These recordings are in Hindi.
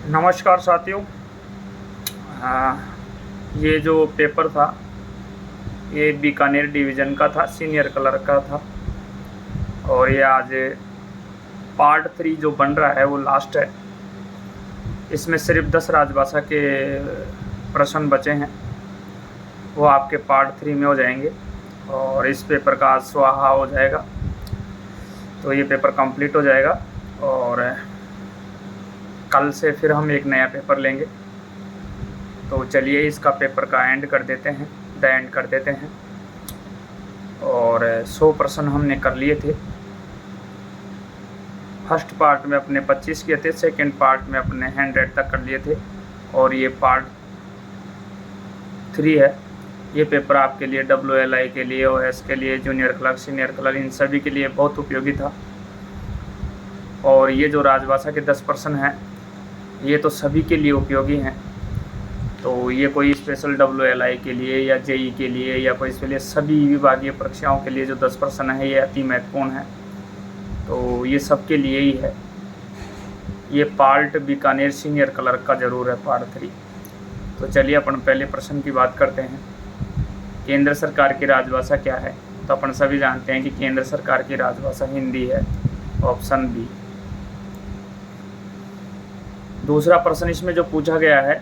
नमस्कार साथियों। आ, ये जो पेपर था ये बीकानेर डिवीज़न का था, सीनियर क्लर्क का था। और ये आज पार्ट 3 जो बन रहा है वो लास्ट है। इसमें सिर्फ 10 राजभाषा के प्रश्न बचे हैं, वो आपके पार्ट 3 में हो जाएंगे और इस पेपर का आज स्वाहा हो जाएगा, तो ये पेपर कंप्लीट हो जाएगा। और कल से फिर हम एक नया पेपर लेंगे। तो चलिए इसका पेपर का एंड कर देते हैं, द एंड कर देते हैं। और 100 प्रश्न हमने कर लिए थे। फर्स्ट पार्ट में अपने 25 किए थे, सेकंड पार्ट में अपने 100 तक कर लिए थे और ये पार्ट 3 है। ये पेपर आपके लिए WLI के लिए, OS के लिए, जूनियर क्लर्क, सीनियर क्लर्क, इन सभी के लिए बहुत उपयोगी था। और ये जो राजभाषा के 10 प्रश्न हैं ये तो सभी के लिए उपयोगी हैं। तो ये कोई स्पेशल WLI के लिए या JEE के लिए या कोई इसके लिए, सभी विभागीय परीक्षाओं के लिए जो 10 प्रश्न है ये अति महत्वपूर्ण है। तो ये सबके लिए ही है। ये पार्ट बीकानेर सीनियर क्लर्क का ज़रूर है, पार्ट 3। तो चलिए अपन पहले प्रश्न की बात करते हैं। केंद्र सरकार की राजभाषा क्या है? तो अपन सभी जानते हैं कि केंद्र सरकार की राजभाषा हिंदी है, ऑप्शन बी। दूसरा प्रश्न इसमें जो पूछा गया है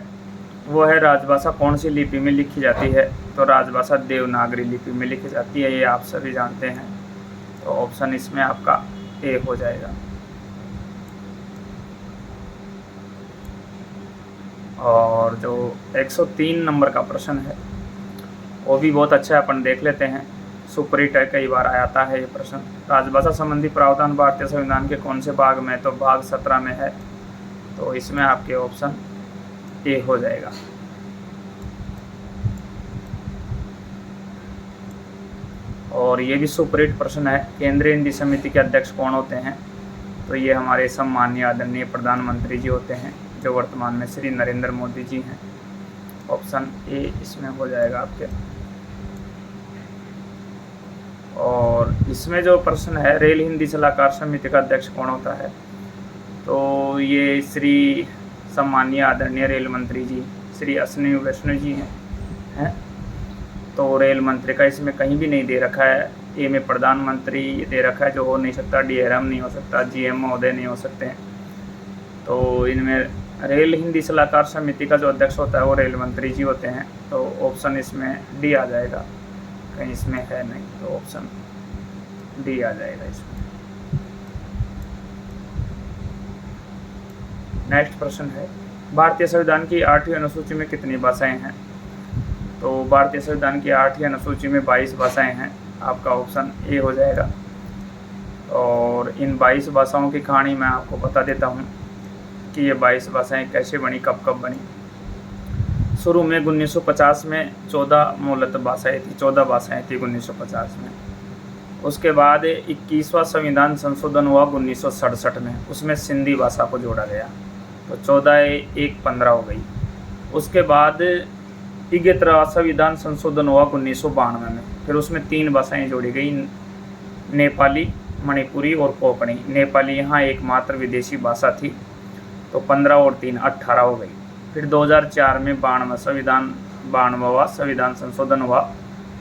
वो है राजभाषा कौन सी लिपि में लिखी जाती है? तो राजभाषा देवनागरी लिपि में लिखी जाती है, ये आप सभी जानते हैं। तो ऑप्शन इसमें आपका ए हो जाएगा। और जो 103 नंबर का प्रश्न है वो भी बहुत अच्छा है, अपन देख लेते हैं। सुपरहिट है, कई बार आता है ये प्रश्न। राजभाषा संबंधी प्रावधान भारतीय संविधान के कौन से भाग में? तो भाग 17 में है। तो इसमें आपके ऑप्शन ए हो जाएगा। और ये भी सुपरहिट प्रश्न है। केंद्रीय हिंदी समिति के अध्यक्ष कौन होते हैं? तो ये हमारे सम्माननीय आदरणीय प्रधानमंत्री जी होते हैं, जो वर्तमान में श्री नरेंद्र मोदी जी हैं। ऑप्शन ए इसमें हो जाएगा आपके। और इसमें जो प्रश्न है, रेल हिंदी सलाहकार समिति का अध्यक्ष कौन होता है? तो ये श्री सम्माननीय आदरणीय रेल मंत्री जी श्री अश्विनी वैष्णव जी हैं। तो रेल मंत्री का इसमें कहीं भी नहीं दे रखा है। ए में प्रधानमंत्री दे रखा है, जो हो नहीं सकता। DRM नहीं हो सकता, GM महोदय नहीं हो सकते हैं। तो इनमें रेल हिंदी सलाहकार समिति का जो अध्यक्ष होता है वो रेल मंत्री जी होते हैं। तो ऑप्शन इसमें डी आ जाएगा, कहीं इसमें है नहीं, तो ऑप्शन डी आ जाएगा इसमें। नेक्स्ट प्रश्न है, भारतीय संविधान की 8वीं अनुसूची में कितनी भाषाएं हैं? तो भारतीय संविधान की 8वीं अनुसूची में 22 भाषाएं हैं, आपका ऑप्शन ए हो जाएगा। और इन 22 भाषाओं की कहानी मैं आपको बता देता हूँ कि ये 22 भाषाएं कैसे बनी, कब कब बनी। शुरू में 1950 में 14 मूलतः भाषाएँ थी, 14 भाषाएँ थी 1950 में। उसके बाद 21वां संविधान संशोधन हुआ 1967 में, उसमें सिंधी भाषा को जोड़ा गया, तो 14 1 15 हो गई। उसके बाद 71वां संविधान संशोधन हुआ 1992 में, फिर उसमें 3 भाषाएं जोड़ी गई, नेपाली, मणिपुरी और कोंकणी। नेपाली यहाँ एकमात्र विदेशी भाषा थी, तो 15 और 3 18 हो गई। फिर 2004 में 92वां संविधान संशोधन हुआ,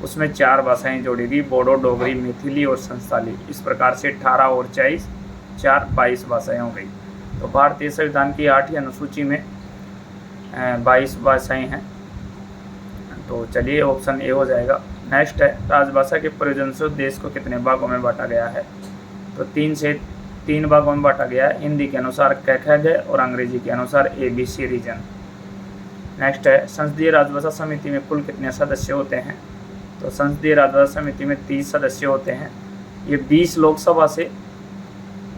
उसमें 4 भाषाएं जोड़ी गई, बोडो, डोगरी, मैथिली और संस्थाली। इस प्रकार से 18 और 4 22 भाषाएं हो गई। तो भारतीय संविधान की 8वीं अनुसूची में 22 भाषाएं हैं। तो चलिए ऑप्शन ए हो जाएगा। नेक्स्ट है, राजभाषा के प्रयोजन से देश को कितने भागों में बांटा गया है? तो 3 भागों में बांटा गया है। हिंदी के अनुसार क ख ग और अंग्रेजी के अनुसार ABC रीजन। नेक्स्ट है, संसदीय राजभाषा समिति में कुल कितने सदस्य होते हैं? तो संसदीय राजभाषा समिति में 30 सदस्य होते हैं। ये 20 लोकसभा से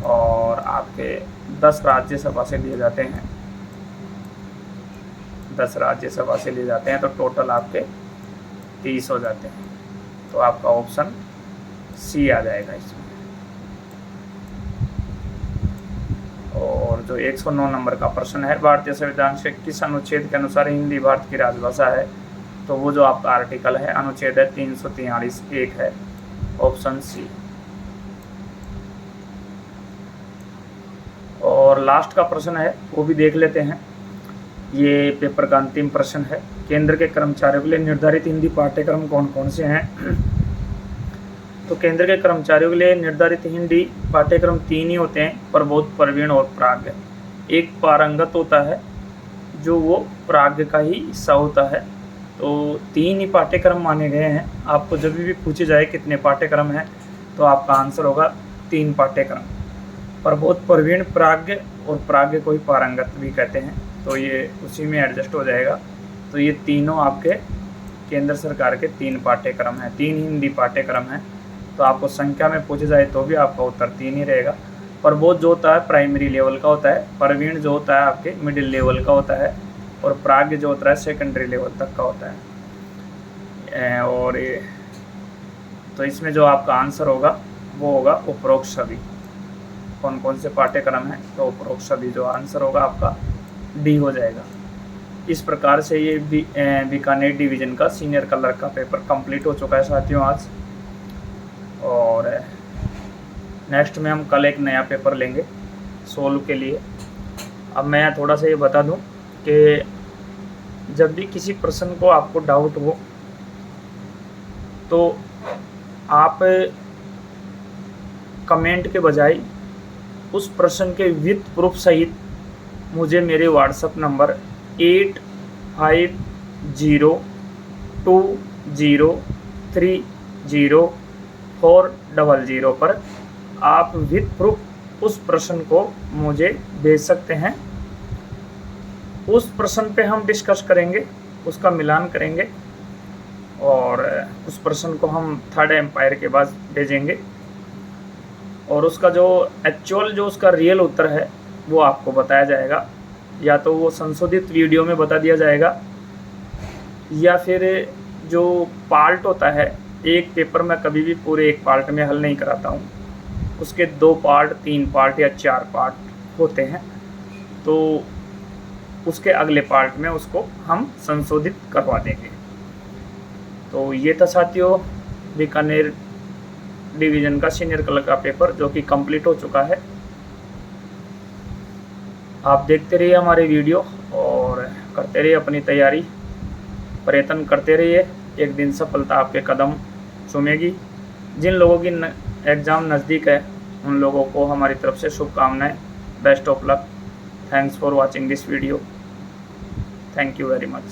और आपके 10 राज्यसभा से लिए जाते हैं, 10 राज्यसभा से लिए जाते हैं, तो टोटल आपके 30 हो जाते हैं। तो आपका ऑप्शन सी आ जाएगा इसमें। और जो 109 नंबर का प्रश्न है, भारतीय संविधान के किस अनुच्छेद के अनुसार हिंदी भारत की राजभाषा है? तो वो जो आपका आर्टिकल है, अनुच्छेद है 343 1 है, ऑप्शन सी। और लास्ट का प्रश्न है वो भी देख लेते हैं। ये पेपर का अंतिम प्रश्न है। केंद्र के कर्मचारियों के लिए निर्धारित हिंदी पाठ्यक्रम कौन कौन से हैं? तो केंद्र के कर्मचारियों के लिए निर्धारित हिंदी पाठ्यक्रम 3 ही होते हैं, प्रबोध, प्रवीण और प्राज्ञ। एक पारंगत होता है जो वो प्राज्ञ का ही हिस्सा होता है। तो 3 ही पाठ्यक्रम माने गए हैं। आपको जब भी पूछे जाए कितने पाठ्यक्रम हैं तो आपका आंसर होगा 3 पाठ्यक्रम। प्रबोध, प्रवीण, प्राज्ञ और प्राज्ञ को ही पारंगत भी कहते हैं, तो ये उसी में एडजस्ट हो जाएगा। तो ये तीनों आपके केंद्र सरकार के 3 पाठ्यक्रम हैं, 3 हिंदी पाठ्यक्रम हैं। तो आपको संख्या में पूछे जाए तो भी आपका उत्तर 3 ही रहेगा। प्रबोध जो होता है प्राइमरी लेवल का होता है, प्रवीण जो होता है आपके मिडिल लेवल का होता है, और प्राज्ञ जो होता है सेकेंडरी लेवल तक का होता है। और तो इसमें जो आपका आंसर होगा वो होगा उपरोक्त सभी। कौन कौन से पाठ्यक्रम हैं? तो उपरोक्त सभी जो आंसर होगा आपका डी हो जाएगा। इस प्रकार से ये बीकानेर डिवीज़न का सीनियर क्लर्क का पेपर कंप्लीट हो चुका है साथियों आज। और नेक्स्ट में हम कल एक नया पेपर लेंगे सोल्व के लिए। अब मैं थोड़ा सा ये बता दूं कि जब भी किसी प्रश्न को आपको डाउट हो तो आप कमेंट के बजाय उस प्रश्न के विद प्रूफ सहित मुझे मेरे व्हाट्सएप नंबर 8520304000 पर आप विद प्रूफ उस प्रश्न को मुझे भेज सकते हैं। उस प्रश्न पे हम डिस्कस करेंगे, उसका मिलान करेंगे और उस प्रश्न को हम थर्ड एम्पायर के बाद भेजेंगे और उसका जो एक्चुअल जो उसका रियल उत्तर है वो आपको बताया जाएगा। या तो वो संशोधित वीडियो में बता दिया जाएगा या फिर जो पार्ट होता है, एक पेपर में कभी भी पूरे एक पार्ट में हल नहीं कराता हूँ, उसके 2 पार्ट, 3 पार्ट या 4 पार्ट होते हैं, तो उसके अगले पार्ट में उसको हम संशोधित करवा देंगे। तो ये था साथियों बीकानेर डिवीज़न का सीनियर क्लर्क का पेपर जो कि कंप्लीट हो चुका है। आप देखते रहिए हमारे वीडियो और करते रहिए अपनी तैयारी, प्रयत्न करते रहिए। एक दिन सफलता आपके कदम चूमेगी। जिन लोगों की एग्ज़ाम नज़दीक है उन लोगों को हमारी तरफ से शुभकामनाएं। Best of luck. Thanks for watching this video. Thank you very much.